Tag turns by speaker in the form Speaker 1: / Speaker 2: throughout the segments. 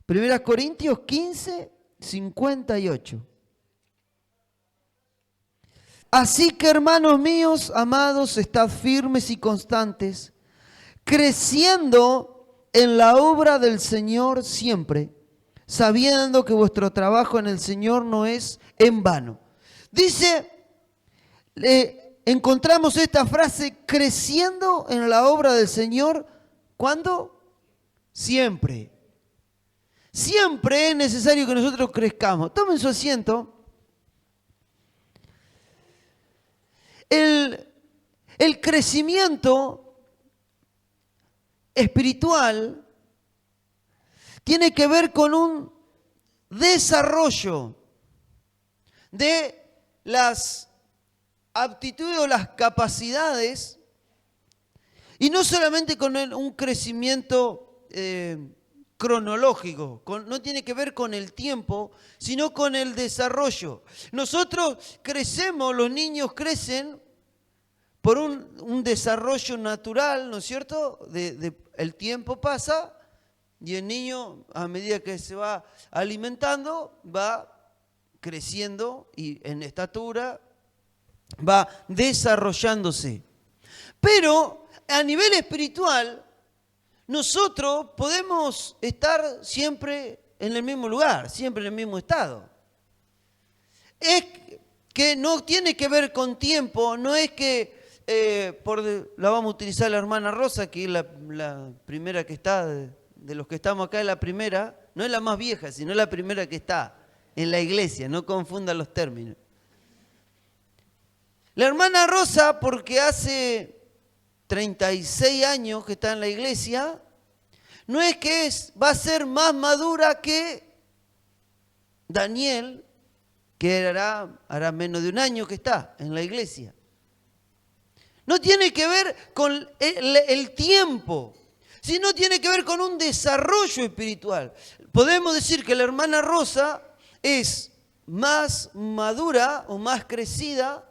Speaker 1: 1 Corintios 15, 58. Así que, hermanos míos, amados, estad firmes y constantes, creciendo en la obra del Señor siempre, sabiendo que vuestro trabajo en el Señor no es en vano. Dice, encontramos esta frase, creciendo en la obra del Señor, ¿cuándo? Siempre. Siempre es necesario que nosotros crezcamos. Tomen su asiento. El crecimiento espiritual tiene que ver con un desarrollo de las aptitudes o las capacidades, y no solamente con un crecimiento cronológico, no tiene que ver con el tiempo, sino con el desarrollo. Nosotros crecemos, los niños crecen por un desarrollo natural, ¿no es cierto? El tiempo pasa y el niño, a medida que se va alimentando, va creciendo y en estatura va desarrollándose. Pero a nivel espiritual, nosotros podemos estar siempre en el mismo lugar, siempre en el mismo estado. Es que no tiene que ver con tiempo, no es que la vamos a utilizar la hermana Rosa, que es la primera que está, de los que estamos acá es la primera, no es la más vieja, sino la primera que está en la iglesia, no confundan los términos. La hermana Rosa, porque hace 36 años que está en la iglesia, no es que va a ser más madura que Daniel, que hará menos de un año que está en la iglesia. No tiene que ver con el tiempo, sino tiene que ver con un desarrollo espiritual. Podemos decir que la hermana Rosa es más madura o más crecida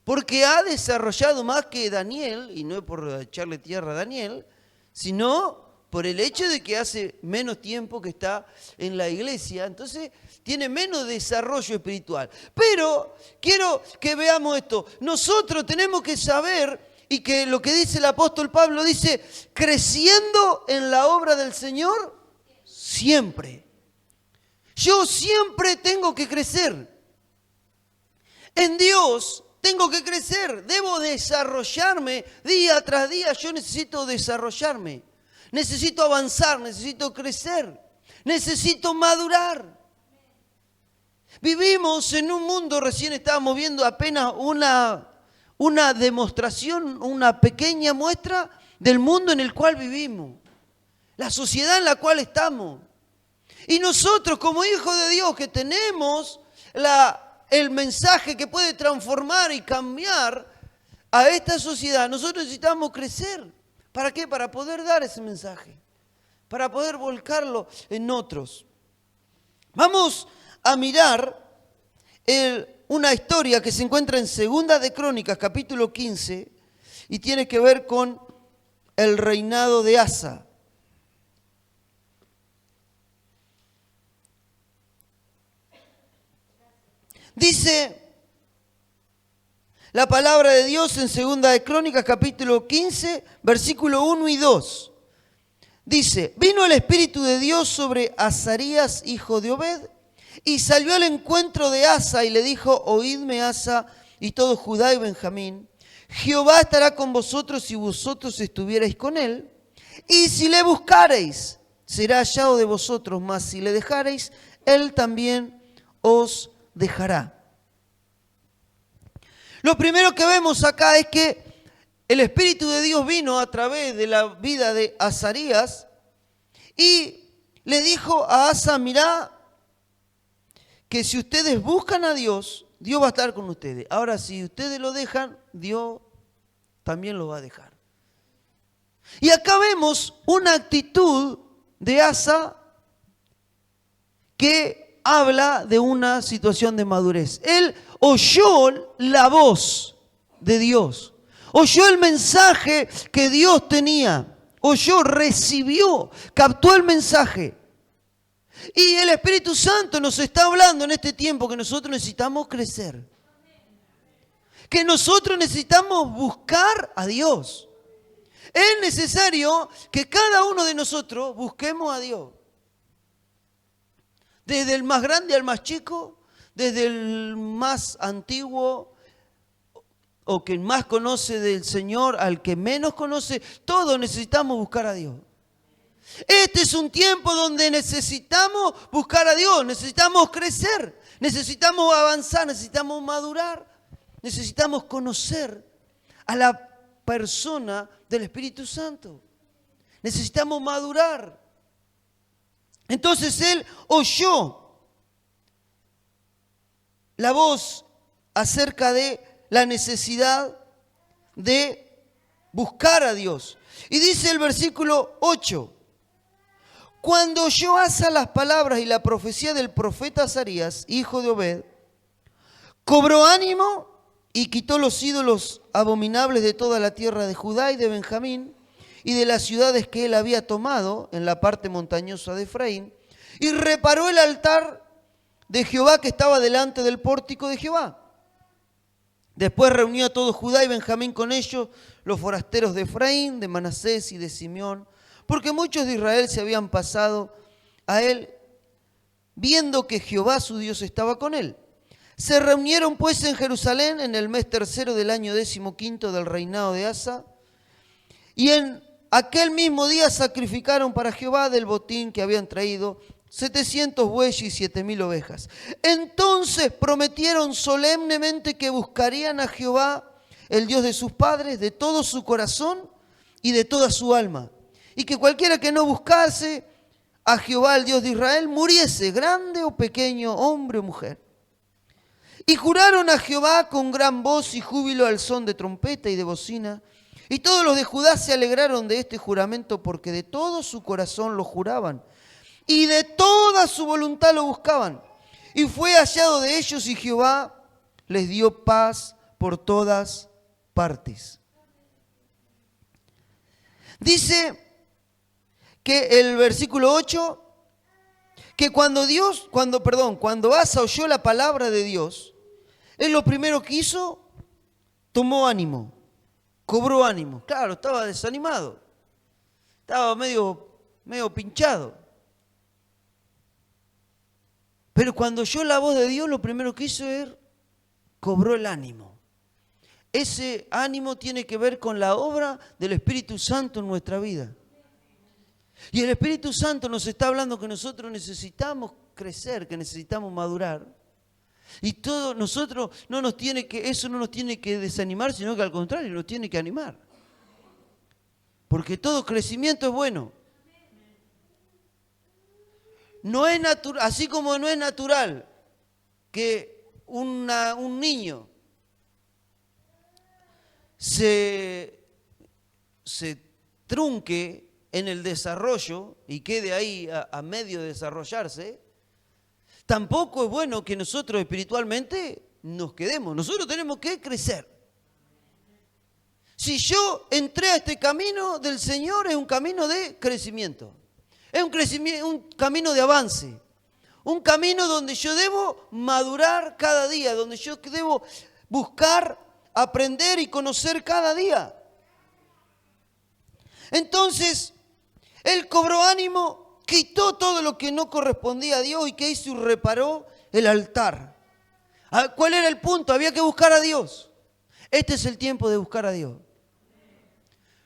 Speaker 1: porque ha desarrollado más que Daniel, y no es por echarle tierra a Daniel, sino por el hecho de que hace menos tiempo que está en la iglesia, entonces tiene menos desarrollo espiritual. Pero quiero que veamos esto. Nosotros tenemos que saber, y que lo que dice el apóstol Pablo dice, creciendo en la obra del Señor siempre. Yo siempre tengo que crecer. En Dios tengo que crecer, debo desarrollarme día tras día. Yo necesito desarrollarme, necesito avanzar, necesito crecer, necesito madurar. Vivimos en un mundo, recién estábamos viendo apenas una demostración, una pequeña muestra del mundo en el cual vivimos, la sociedad en la cual estamos. Y nosotros como hijos de Dios que tenemos el mensaje que puede transformar y cambiar a esta sociedad, nosotros necesitamos crecer. ¿Para qué? Para poder dar ese mensaje, para poder volcarlo en otros. Vamos a mirar una historia que se encuentra en Segunda de Crónicas, capítulo 15, y tiene que ver con el reinado de Asa. Dice la palabra de Dios en Segunda de Crónicas, capítulo 15, versículo 1 y 2. Dice, vino el Espíritu de Dios sobre Azarías, hijo de Obed, y salió al encuentro de Asa y le dijo, oídme Asa y todo Judá y Benjamín, Jehová estará con vosotros si vosotros estuvierais con él, y si le buscareis, será hallado de vosotros, mas si le dejareis, él también os dejará. Lo primero que vemos acá es que el Espíritu de Dios vino a través de la vida de Azarías y le dijo a Asa, mirá, que si ustedes buscan a Dios, Dios va a estar con ustedes. Ahora, si ustedes lo dejan, Dios también lo va a dejar. Y acá vemos una actitud de Asa que habla de una situación de madurez. Él oyó la voz de Dios, oyó el mensaje que Dios tenía, recibió, captó el mensaje. Y el Espíritu Santo nos está hablando en este tiempo que nosotros necesitamos crecer. Que nosotros necesitamos buscar a Dios. Es necesario que cada uno de nosotros busquemos a Dios. Desde el más grande al más chico, desde el más antiguo o que más conoce del Señor al que menos conoce, todos necesitamos buscar a Dios. Este es un tiempo donde necesitamos buscar a Dios, necesitamos crecer, necesitamos avanzar, necesitamos madurar, necesitamos conocer a la persona del Espíritu Santo. Necesitamos madurar. Entonces él oyó la voz acerca de la necesidad de buscar a Dios. Y dice el versículo 8, cuando oyó Asa las palabras y la profecía del profeta Azarías, hijo de Obed, cobró ánimo y quitó los ídolos abominables de toda la tierra de Judá y de Benjamín y de las ciudades que él había tomado en la parte montañosa de Efraín, y reparó el altar de Jehová que estaba delante del pórtico de Jehová. Después reunió a todo Judá y Benjamín con ellos, los forasteros de Efraín, de Manasés y de Simeón, porque muchos de Israel se habían pasado a él, viendo que Jehová su Dios estaba con él. Se reunieron pues en Jerusalén en el mes tercero del año 15 del reinado de Asa, y en aquel mismo día sacrificaron para Jehová del botín que habían traído 700 bueyes y 7,000 ovejas. Entonces prometieron solemnemente que buscarían a Jehová, el Dios de sus padres, de todo su corazón y de toda su alma. Y que cualquiera que no buscase a Jehová, el Dios de Israel, muriese, grande o pequeño, hombre o mujer. Y juraron a Jehová con gran voz y júbilo al son de trompeta y de bocina. Y todos los de Judá se alegraron de este juramento porque de todo su corazón lo juraban. Y de toda su voluntad lo buscaban. Y fue hallado de ellos y Jehová les dio paz por todas partes. Dice que el versículo 8, que cuando Asa oyó la palabra de Dios, él lo primero que hizo, tomó ánimo, cobró ánimo. Claro, estaba desanimado, estaba medio pinchado. Pero cuando oyó la voz de Dios, lo primero que hizo es, cobró el ánimo. Ese ánimo tiene que ver con la obra del Espíritu Santo en nuestra vida. Y el Espíritu Santo nos está hablando que nosotros necesitamos crecer, que necesitamos madurar. Y todo nosotros eso no nos tiene que desanimar, sino que al contrario, nos tiene que animar. Porque todo crecimiento es bueno. No es natural, así como no es natural que un niño se trunque en el desarrollo y quede ahí a medio de desarrollarse, tampoco es bueno que nosotros espiritualmente nos quedemos. Nosotros tenemos que crecer. Si yo entré a este camino del Señor, es un camino de crecimiento. Es un camino de avance. Un camino donde yo debo madurar cada día, donde yo debo buscar, aprender y conocer cada día. Entonces, él cobró ánimo, quitó todo lo que no correspondía a Dios y ¿qué hizo? Y reparó el altar. ¿Cuál era el punto? Había que buscar a Dios. Este es el tiempo de buscar a Dios.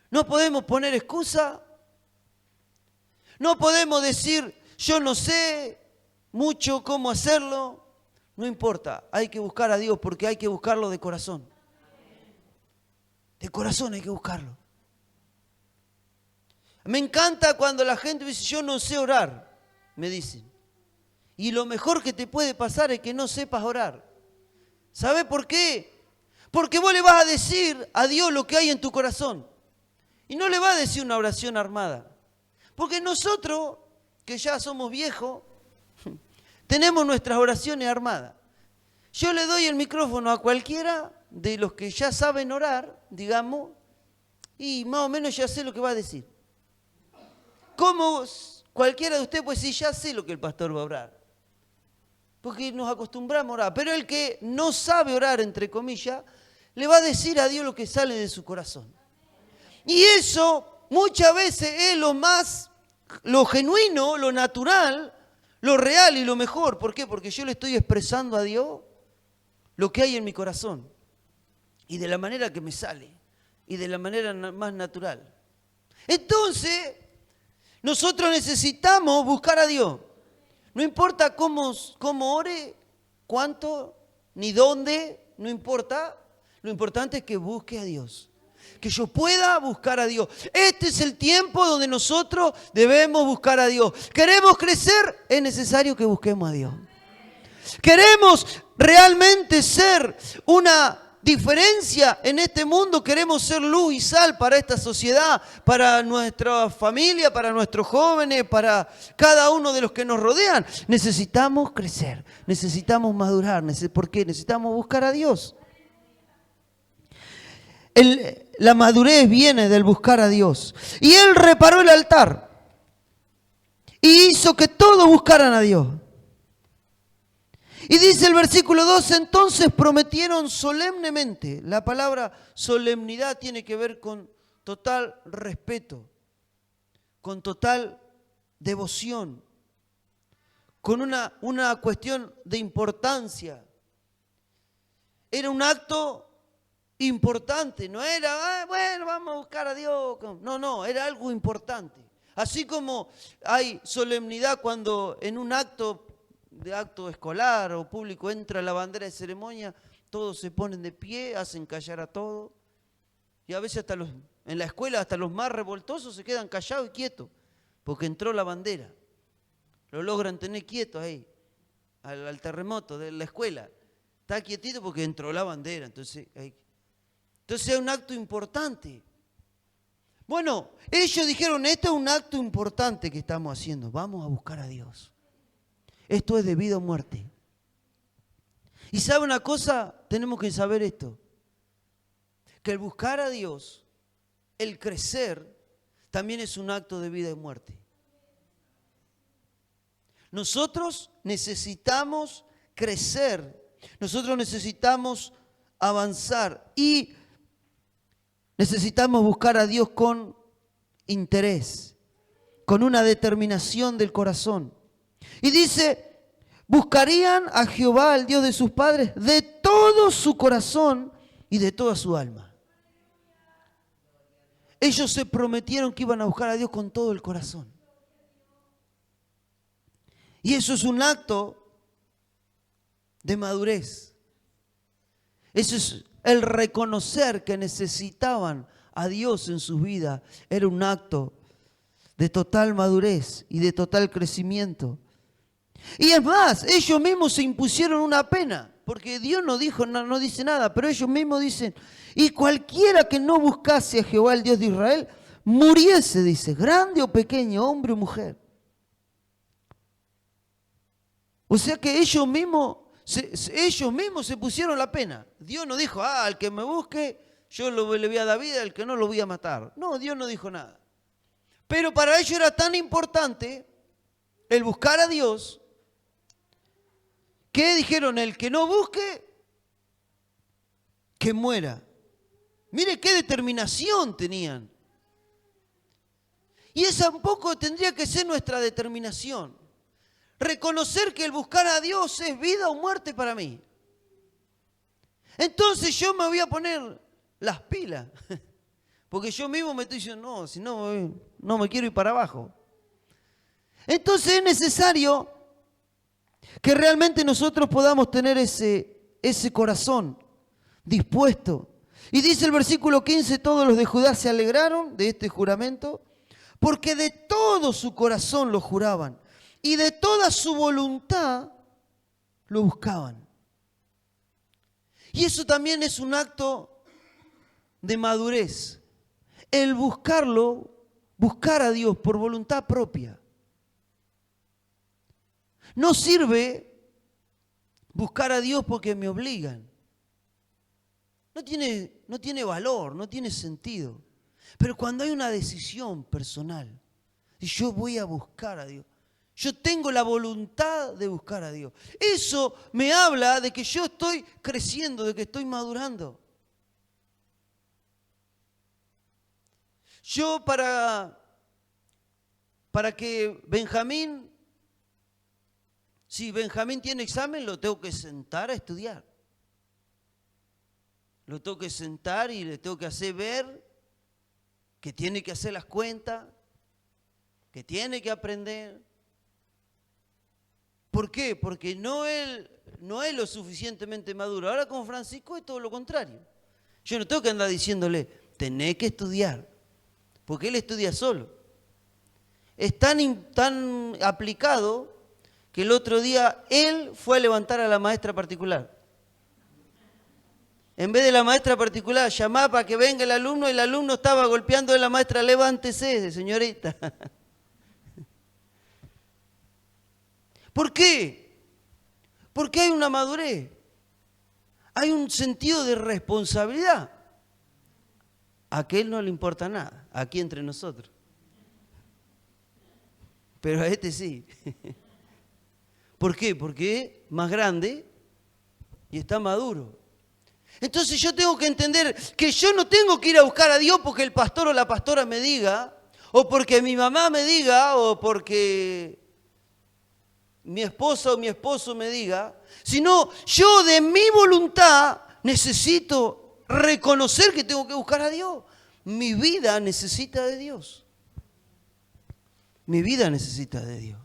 Speaker 1: No podemos poner excusa. No podemos decir, yo no sé mucho cómo hacerlo. No importa, hay que buscar a Dios porque hay que buscarlo de corazón. De corazón hay que buscarlo. Me encanta cuando la gente dice, yo no sé orar, me dicen. Y lo mejor que te puede pasar es que no sepas orar. ¿Sabe por qué? Porque vos le vas a decir a Dios lo que hay en tu corazón. Y no le vas a decir una oración armada. Porque nosotros, que ya somos viejos, tenemos nuestras oraciones armadas. Yo le doy el micrófono a cualquiera de los que ya saben orar, digamos, y más o menos ya sé lo que va a decir. cualquiera de ustedes puede decir, ya sé lo que el pastor va a orar. Porque nos acostumbramos a orar. Pero el que no sabe orar, entre comillas, le va a decir a Dios lo que sale de su corazón. Y eso muchas veces es lo genuino, lo natural, lo real y lo mejor. ¿Por qué? Porque yo le estoy expresando a Dios lo que hay en mi corazón. Y de la manera que me sale. Y de la manera más natural. Entonces, nosotros necesitamos buscar a Dios. No importa cómo ore, cuánto, ni dónde, no importa. Lo importante es que busque a Dios. Que yo pueda buscar a Dios. Este es el tiempo donde nosotros debemos buscar a Dios. ¿Queremos crecer? Es necesario que busquemos a Dios. ¿Queremos realmente ser una diferencia en este mundo? ¿Queremos ser luz y sal para esta sociedad, para nuestra familia, para nuestros jóvenes, para cada uno de los que nos rodean? Necesitamos crecer, necesitamos madurar. ¿Por qué? Necesitamos buscar a Dios. La madurez viene del buscar a Dios. Y Él reparó el altar y hizo que todos buscaran a Dios. Y dice el versículo 2, entonces prometieron solemnemente. La palabra solemnidad tiene que ver con total respeto, con total devoción, con una cuestión de importancia. Era un acto importante, no era, bueno, vamos a buscar a Dios. No, era algo importante. Así como hay solemnidad cuando en un acto escolar o público entra la bandera de ceremonia, todos se ponen de pie, hacen callar a todos. Y a veces en la escuela hasta los más revoltosos se quedan callados y quietos, porque entró la bandera. Lo logran tener quietos ahí, al terremoto de la escuela. Está quietito porque entró la bandera. Entonces es un acto importante. Bueno, ellos dijeron, este es un acto importante que estamos haciendo. Vamos a buscar a Dios. Esto es de vida o muerte. Y ¿sabe una cosa? Tenemos que saber esto. Que el buscar a Dios, el crecer, también es un acto de vida y muerte. Nosotros necesitamos crecer. Nosotros necesitamos avanzar. Y necesitamos buscar a Dios con interés, con una determinación del corazón. Y dice, buscarían a Jehová, el Dios de sus padres, de todo su corazón y de toda su alma. Ellos se prometieron que iban a buscar a Dios con todo el corazón. Y eso es un acto de madurez. Eso es el reconocer que necesitaban a Dios en sus vidas. Era un acto de total madurez y de total crecimiento. Y es más, ellos mismos se impusieron una pena, porque Dios no dice nada, pero ellos mismos dicen, y cualquiera que no buscase a Jehová, el Dios de Israel, muriese, dice, grande o pequeño, hombre o mujer. O sea que ellos mismos se pusieron la pena. Dios no dijo, al que me busque, yo le voy a dar vida, al que no lo voy a matar. No, Dios no dijo nada. Pero para ellos era tan importante el buscar a Dios, que dijeron, el que no busque, que muera. Mire qué determinación tenían. Y esa un poco tendría que ser nuestra determinación. Reconocer que el buscar a Dios es vida o muerte para mí. Entonces yo me voy a poner las pilas. Porque yo mismo me estoy diciendo, no, si no me quiero ir para abajo. Entonces es necesario que realmente nosotros podamos tener ese corazón dispuesto. Y dice el versículo 15, todos los de Judá se alegraron de este juramento, porque de todo su corazón lo juraban y de toda su voluntad lo buscaban. Y eso también es un acto de madurez. El buscar a Dios por voluntad propia. No sirve buscar a Dios porque me obligan. No tiene valor, no tiene sentido. Pero cuando hay una decisión personal Y yo voy a buscar a Dios. Yo tengo la voluntad de buscar a Dios. Eso me habla de que yo estoy creciendo, de que estoy madurando. Yo para que Benjamín, si Benjamín tiene examen, lo tengo que sentar a estudiar. Lo tengo que sentar y le tengo que hacer ver que tiene que hacer las cuentas, que tiene que aprender. ¿Por qué? Porque no es lo suficientemente maduro. Ahora con Francisco es todo lo contrario. Yo no tengo que andar diciéndole, tenés que estudiar, porque él estudia solo. Es tan aplicado que el otro día él fue a levantar a la maestra particular. En vez de la maestra particular llamar para que venga el alumno estaba golpeando a la maestra, levántese, señorita. ¿Por qué? Porque hay una madurez, hay un sentido de responsabilidad. A aquel no le importa nada, aquí entre nosotros. Pero a este sí. ¿Por qué? Porque es más grande y está maduro. Entonces yo tengo que entender que yo no tengo que ir a buscar a Dios porque el pastor o la pastora me diga, o porque mi mamá me diga, o porque mi esposa o mi esposo me diga, sino yo de mi voluntad necesito reconocer que tengo que buscar a Dios. Mi vida necesita de Dios. Mi vida necesita de Dios.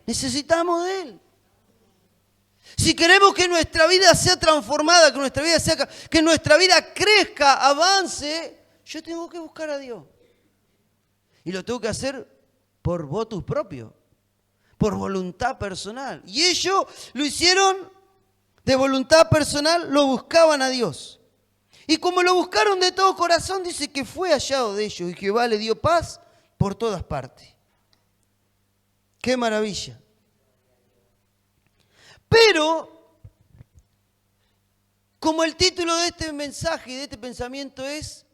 Speaker 1: Necesitamos de Él. Si queremos que nuestra vida sea transformada, que nuestra vida crezca, avance, yo tengo que buscar a Dios. Y lo tengo que hacer por votus propio, por voluntad personal. Y ellos lo hicieron de voluntad personal, lo buscaban a Dios. Y como lo buscaron de todo corazón, dice que fue hallado de ellos y Jehová le dio paz por todas partes. ¡Qué maravilla! Pero, como el título de este mensaje y de este pensamiento es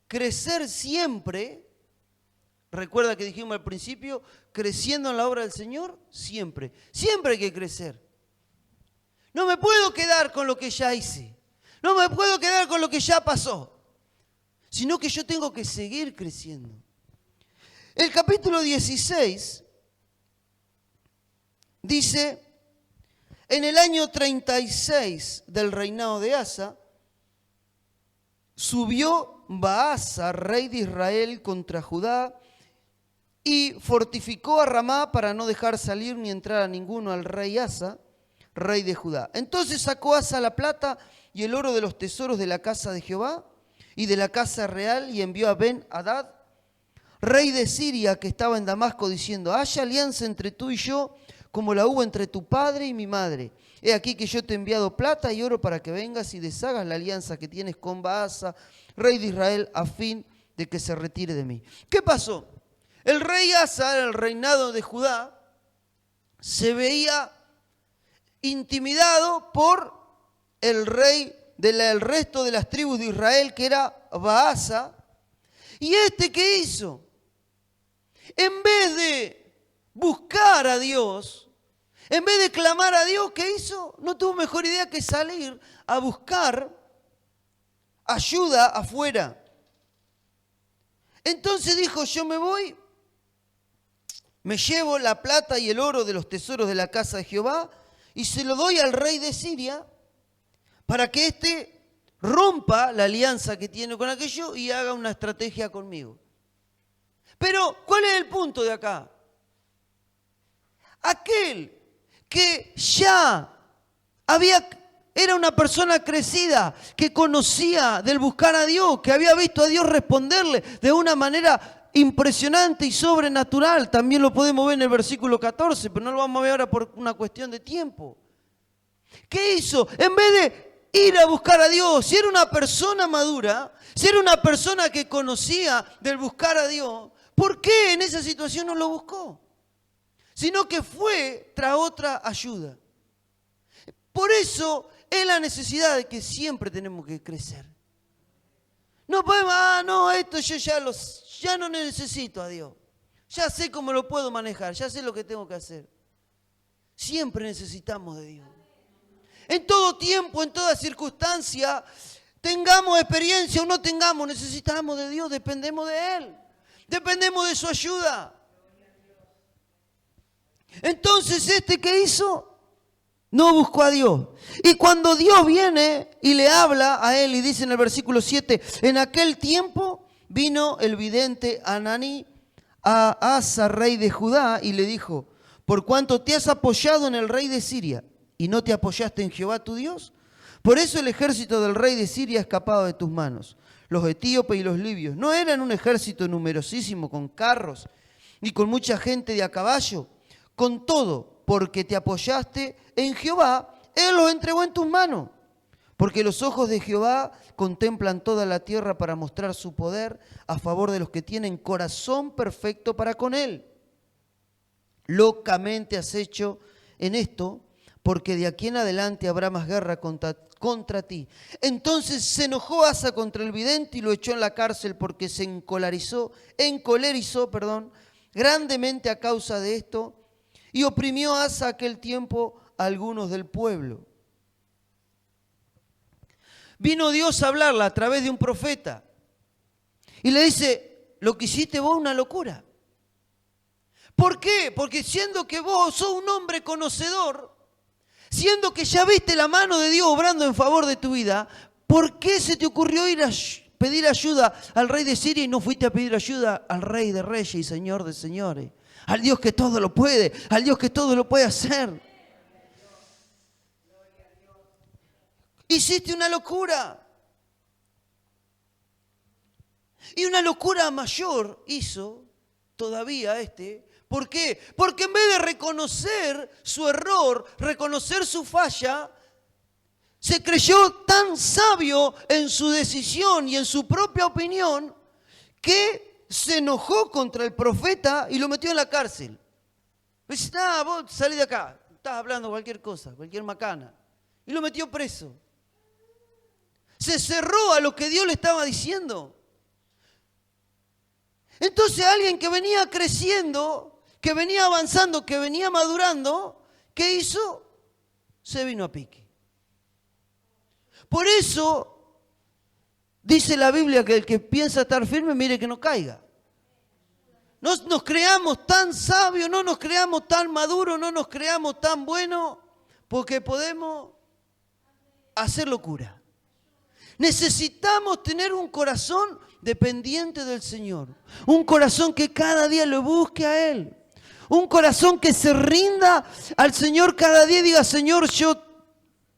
Speaker 1: crecer siempre, recuerda que dijimos al principio, creciendo en la obra del Señor, siempre. Siempre hay que crecer. No me puedo quedar con lo que ya hice. No me puedo quedar con lo que ya pasó. Sino que yo tengo que seguir creciendo. El capítulo 16 dice, en el año 36 del reinado de Asa, subió Baasa, rey de Israel, contra Judá y fortificó a Ramá para no dejar salir ni entrar a ninguno al rey Asa, rey de Judá. Entonces sacó Asa la plata y el oro de los tesoros de la casa de Jehová y de la casa real y envió a Ben-Hadad, rey de Siria, que estaba en Damasco, diciendo, haya alianza entre tú y yo, como la hubo entre tu padre y mi madre. He aquí que yo te he enviado plata y oro para que vengas y deshagas la alianza que tienes con Baasa, rey de Israel, a fin de que se retire de mí. ¿Qué pasó? El rey Asa, el reinado de Judá, se veía intimidado por el rey del resto de las tribus de Israel, que era Baasa. ¿Y qué hizo? En vez de buscar a Dios, en vez de clamar a Dios, ¿qué hizo? No tuvo mejor idea que salir a buscar ayuda afuera. Entonces dijo, yo me voy, me llevo la plata y el oro de los tesoros de la casa de Jehová y se lo doy al rey de Siria para que éste rompa la alianza que tiene con aquello y haga una estrategia conmigo. Pero, ¿cuál es el punto de acá? Aquel que ya era una persona crecida, que conocía del buscar a Dios, que había visto a Dios responderle de una manera impresionante y sobrenatural. También lo podemos ver en el versículo 14, pero no lo vamos a ver ahora por una cuestión de tiempo. ¿Qué hizo? En vez de ir a buscar a Dios, si era una persona madura, si era una persona que conocía del buscar a Dios, ¿por qué en esa situación no lo buscó? Sino que fue tras otra ayuda. Por eso es la necesidad de que siempre tenemos que crecer. No podemos, esto yo ya no necesito a Dios. Ya sé cómo lo puedo manejar, ya sé lo que tengo que hacer. Siempre necesitamos de Dios. En todo tiempo, en toda circunstancia, tengamos experiencia o no tengamos, necesitamos de Dios, dependemos de Él. Dependemos de su ayuda. Entonces, ¿qué hizo? No buscó a Dios. Y cuando Dios viene y le habla a él y dice en el versículo 7, en aquel tiempo vino el vidente Ananí a Asa, rey de Judá, y le dijo, por cuanto te has apoyado en el rey de Siria y no te apoyaste en Jehová tu Dios, por eso el ejército del rey de Siria ha escapado de tus manos. Los etíopes y los libios no eran un ejército numerosísimo con carros y con mucha gente de a caballo. Con todo, porque te apoyaste en Jehová, Él los entregó en tus manos. Porque los ojos de Jehová contemplan toda la tierra para mostrar su poder a favor de los que tienen corazón perfecto para con Él. Locamente has hecho en esto, porque de aquí en adelante habrá más guerra contra ti. Entonces se enojó Asa contra el vidente y lo echó en la cárcel porque se encolerizó, grandemente a causa de esto. Y oprimió Asa aquel tiempo a algunos del pueblo. Vino Dios a hablarla a través de un profeta. Y le dice, lo que hiciste vos es una locura. ¿Por qué? Porque siendo que vos sos un hombre conocedor, siendo que ya viste la mano de Dios obrando en favor de tu vida, ¿por qué se te ocurrió ir a pedir ayuda al rey de Siria y no fuiste a pedir ayuda al rey de reyes y señor de señores? Al Dios que todo lo puede, al Dios que todo lo puede hacer. Hiciste una locura. Y una locura mayor hizo todavía ¿Por qué? Porque en vez de reconocer su error, reconocer su falla, se creyó tan sabio en su decisión y en su propia opinión que se enojó contra el profeta y lo metió en la cárcel. Dice, vos salí de acá, estás hablando cualquier cosa, cualquier macana. Y lo metió preso. Se cerró a lo que Dios le estaba diciendo. Entonces alguien que venía creciendo, que venía avanzando, que venía madurando, ¿qué hizo? Se vino a pique. Por eso dice la Biblia que el que piensa estar firme, mire que no caiga. No nos creamos tan sabios, no nos creamos tan maduros, no nos creamos tan buenos, porque podemos hacer locura. Necesitamos tener un corazón dependiente del Señor. Un corazón que cada día lo busque a Él. Un corazón que se rinda al Señor cada día y diga, Señor, yo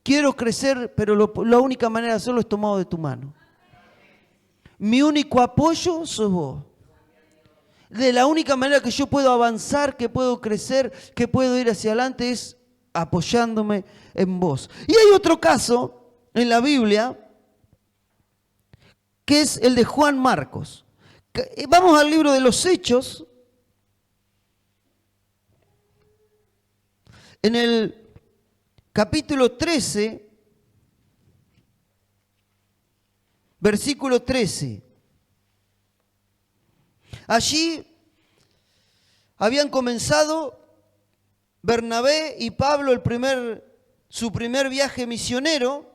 Speaker 1: quiero crecer, pero la única manera de hacerlo es tomado de tu mano. Mi único apoyo sos vos. De la única manera que yo puedo avanzar, que puedo crecer, que puedo ir hacia adelante es apoyándome en vos. Y hay otro caso en la Biblia que es el de Juan Marcos. Vamos al libro de los Hechos. En el capítulo 13, versículo 13. Allí habían comenzado Bernabé y Pablo su primer viaje misionero.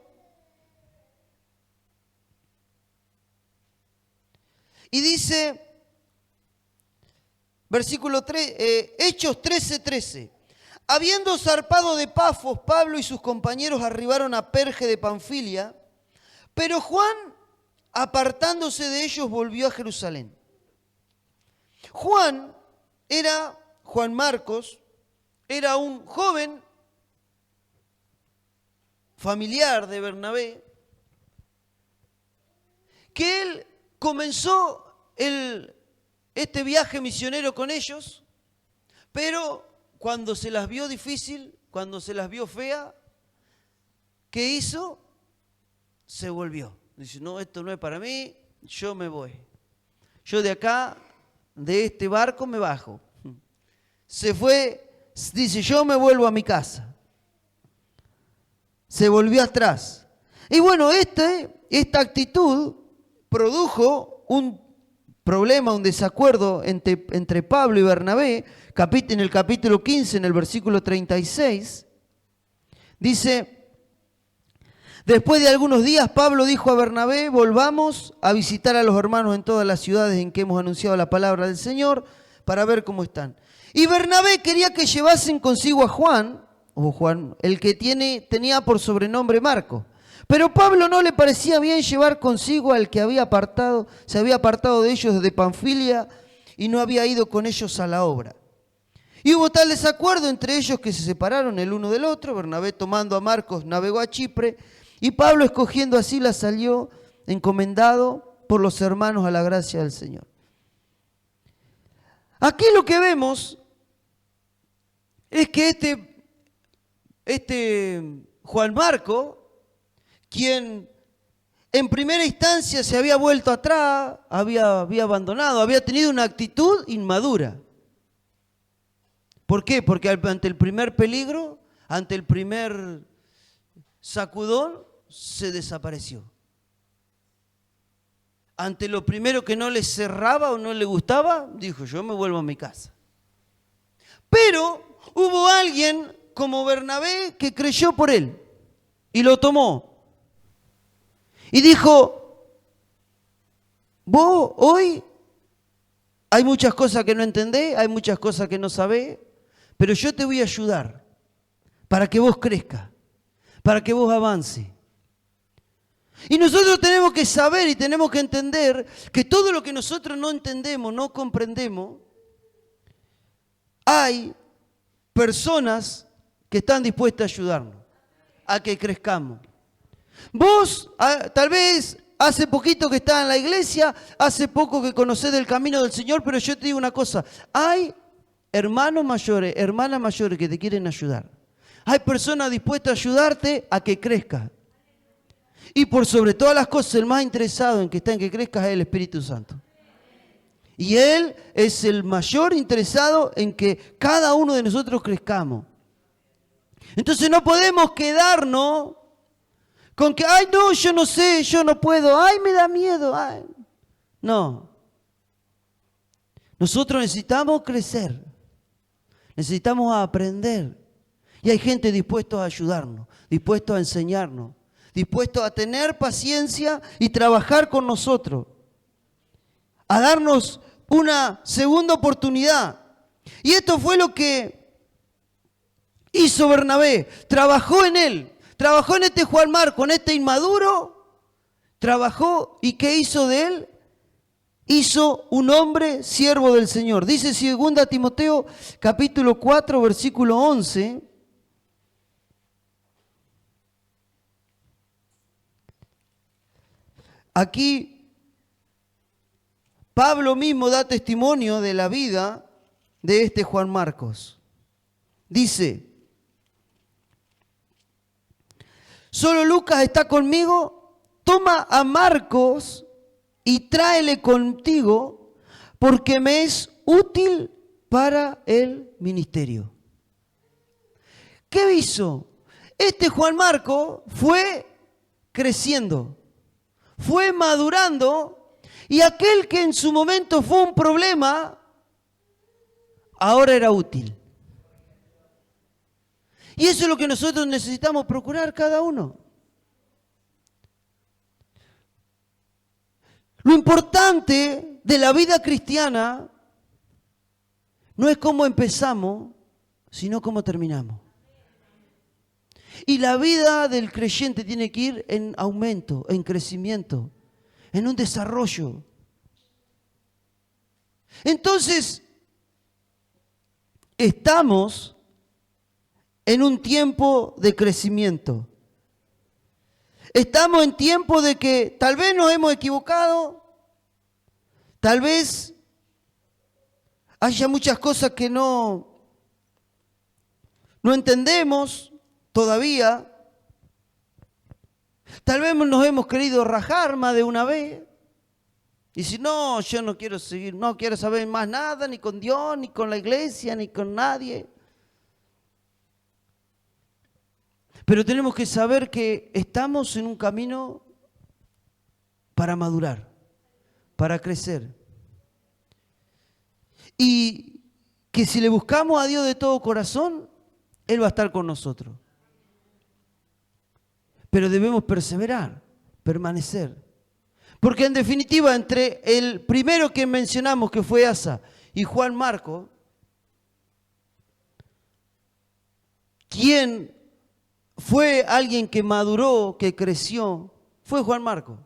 Speaker 1: Y dice, versículo 3, Hechos 13:13. Habiendo zarpado de Pafos, Pablo y sus compañeros arribaron a Perge de Panfilia, pero Juan, apartándose de ellos, volvió a Jerusalén. Juan Marcos, era un joven familiar de Bernabé, que él comenzó este viaje misionero con ellos, pero cuando se las vio difícil, cuando se las vio fea, ¿qué hizo? Se volvió. Dice, no, esto no es para mí, yo me voy. Yo de acá, de este barco me bajo. Se fue, dice, yo me vuelvo a mi casa. Se volvió atrás. Y bueno, esta actitud produjo un problema, un desacuerdo entre Pablo y Bernabé, en el capítulo 15, en el versículo 36, dice: después de algunos días, Pablo dijo a Bernabé: volvamos a visitar a los hermanos en todas las ciudades en que hemos anunciado la palabra del Señor, para ver cómo están. Y Bernabé quería que llevasen consigo a Juan, el que tenía por sobrenombre Marco. Pero Pablo no le parecía bien llevar consigo al que se había apartado de ellos desde Panfilia y no había ido con ellos a la obra. Y hubo tal desacuerdo entre ellos que se separaron el uno del otro. Bernabé, tomando a Marcos, navegó a Chipre, y Pablo, escogiendo a Silas, salió encomendado por los hermanos a la gracia del Señor. Aquí lo que vemos es que este Juan Marco, quien en primera instancia se había vuelto atrás, había abandonado, había tenido una actitud inmadura. ¿Por qué? Porque ante el primer peligro, ante el primer sacudón, se desapareció. Ante lo primero que no le cerraba o no le gustaba, dijo: yo me vuelvo a mi casa. Pero hubo alguien como Bernabé que creyó por él y lo tomó. Y dijo: vos hoy hay muchas cosas que no entendés, hay muchas cosas que no sabés, pero yo te voy a ayudar para que vos crezcas, para que vos avances. Y nosotros tenemos que saber y tenemos que entender que todo lo que nosotros no entendemos, no comprendemos, hay personas que están dispuestas a ayudarnos, a que crezcamos. Vos, tal vez, hace poquito que estás en la iglesia, hace poco que conocés del camino del Señor, pero yo te digo una cosa: hay hermanos mayores, hermanas mayores que te quieren ayudar. Hay personas dispuestas a ayudarte a que crezcas. Y por sobre todas las cosas, el más interesado en que crezcas es el Espíritu Santo. Y Él es el mayor interesado en que cada uno de nosotros crezcamos. Entonces no podemos quedarnos con que: ay, no, yo no sé, yo no puedo, ay, me da miedo. Ay. No. Nosotros necesitamos crecer, necesitamos aprender. Y hay gente dispuesta a ayudarnos, dispuesta a enseñarnos, dispuesto a tener paciencia y trabajar con nosotros, a darnos una segunda oportunidad. Y esto fue lo que hizo Bernabé. Trabajó en él, trabajó en este Juan Marco, en este inmaduro, trabajó. ¿Y qué hizo de él? Hizo un hombre siervo del Señor. Dice 2 Timoteo capítulo 4 versículo 11. Aquí Pablo mismo da testimonio de la vida de este Juan Marcos. Dice: solo Lucas está conmigo, toma a Marcos y tráele contigo, porque me es útil para el ministerio. ¿Qué hizo? Este Juan Marcos fue creciendo, fue madurando, y aquel que en su momento fue un problema, ahora era útil. Y eso es lo que nosotros necesitamos procurar cada uno. Lo importante de la vida cristiana no es cómo empezamos, sino cómo terminamos. Y la vida del creyente tiene que ir en aumento, en crecimiento, en un desarrollo. Entonces, estamos en un tiempo de crecimiento. Estamos en tiempo de que tal vez nos hemos equivocado, tal vez haya muchas cosas que no entendemos todavía. Tal vez nos hemos querido rajar más de una vez. Y si no, yo no quiero seguir, no quiero saber más nada, ni con Dios, ni con la iglesia, ni con nadie. Pero tenemos que saber que estamos en un camino para madurar, para crecer. y que si le buscamos a Dios de todo corazón, Él va a estar con nosotros. Pero debemos perseverar, permanecer. Porque en definitiva, entre el primero que mencionamos, que fue Asa, y Juan Marcos, quien fue alguien que maduró, que creció, fue Juan Marcos.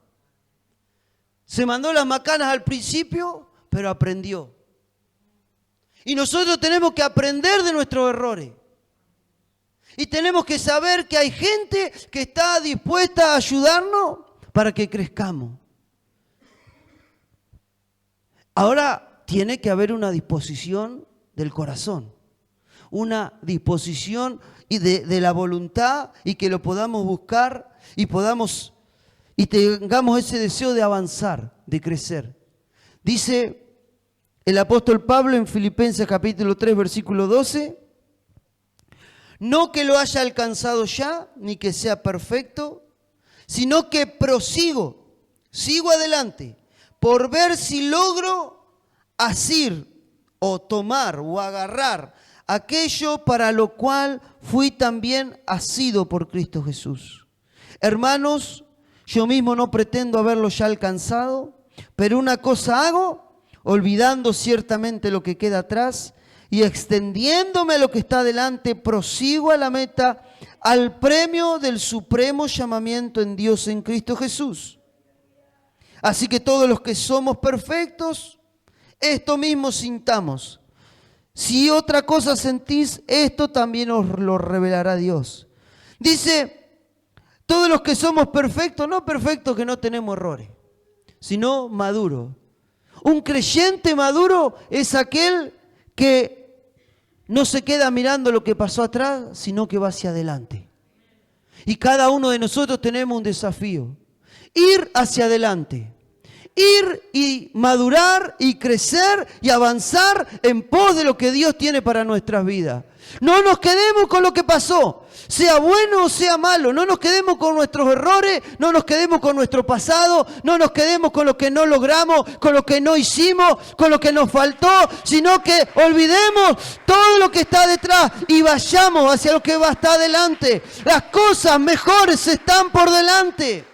Speaker 1: Se mandó las macanas al principio, pero aprendió. Y nosotros tenemos que aprender de nuestros errores. Y tenemos que saber que hay gente que está dispuesta a ayudarnos para que crezcamos. Ahora tiene que haber una disposición del corazón, una disposición de la voluntad, y que lo podamos buscar y tengamos ese deseo de avanzar, de crecer. Dice el apóstol Pablo en Filipenses capítulo 3, versículo 12, no que lo haya alcanzado ya, ni que sea perfecto, sino que prosigo, sigo adelante, por ver si logro asir o tomar o agarrar aquello para lo cual fui también asido por Cristo Jesús. Hermanos, yo mismo no pretendo haberlo ya alcanzado, pero una cosa hago, olvidando ciertamente lo que queda atrás y extendiéndome a lo que está delante, prosigo a la meta, al premio del supremo llamamiento en Dios en Cristo Jesús. Así que todos los que somos perfectos, esto mismo sintamos. Si otra cosa sentís, esto también os lo revelará Dios. Dice, todos los que somos perfectos, no perfectos que no tenemos errores, sino maduros. Un creyente maduro es aquel que no se queda mirando lo que pasó atrás, sino que va hacia adelante. Y cada uno de nosotros tenemos un desafío. Ir hacia adelante. Ir y madurar y crecer y avanzar en pos de lo que Dios tiene para nuestras vidas. No nos quedemos con lo que pasó, sea bueno o sea malo. No nos quedemos con nuestros errores, no nos quedemos con nuestro pasado, no nos quedemos con lo que no logramos, con lo que no hicimos, con lo que nos faltó, sino que olvidemos todo lo que está detrás y vayamos hacia lo que va a estar adelante. Las cosas mejores están por delante.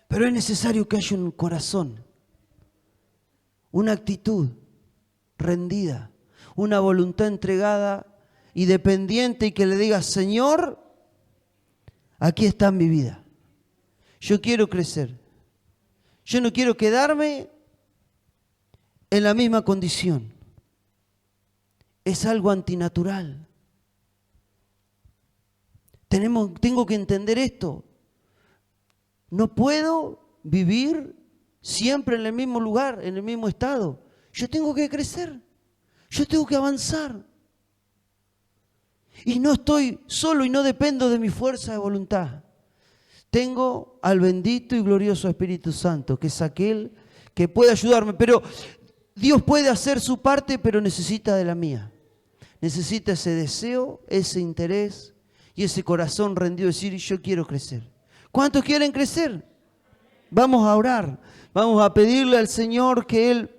Speaker 1: Pero es necesario que haya un corazón, una actitud rendida, una voluntad entregada y dependiente, y que le diga, Señor, aquí está mi vida. Yo quiero crecer. Yo no quiero quedarme en la misma condición. Es algo antinatural. Tengo que entender esto. No puedo vivir siempre en el mismo lugar, en el mismo estado. Yo tengo que crecer. Yo tengo que avanzar. Y no estoy solo y no dependo de mi fuerza de voluntad. Tengo al bendito y glorioso Espíritu Santo, que es aquel que puede ayudarme. Pero Dios puede hacer su parte, pero necesita de la mía. Necesita ese deseo, ese interés y ese corazón rendido, decir, yo quiero crecer. ¿Cuántos quieren crecer? Vamos a orar, vamos a pedirle al Señor que Él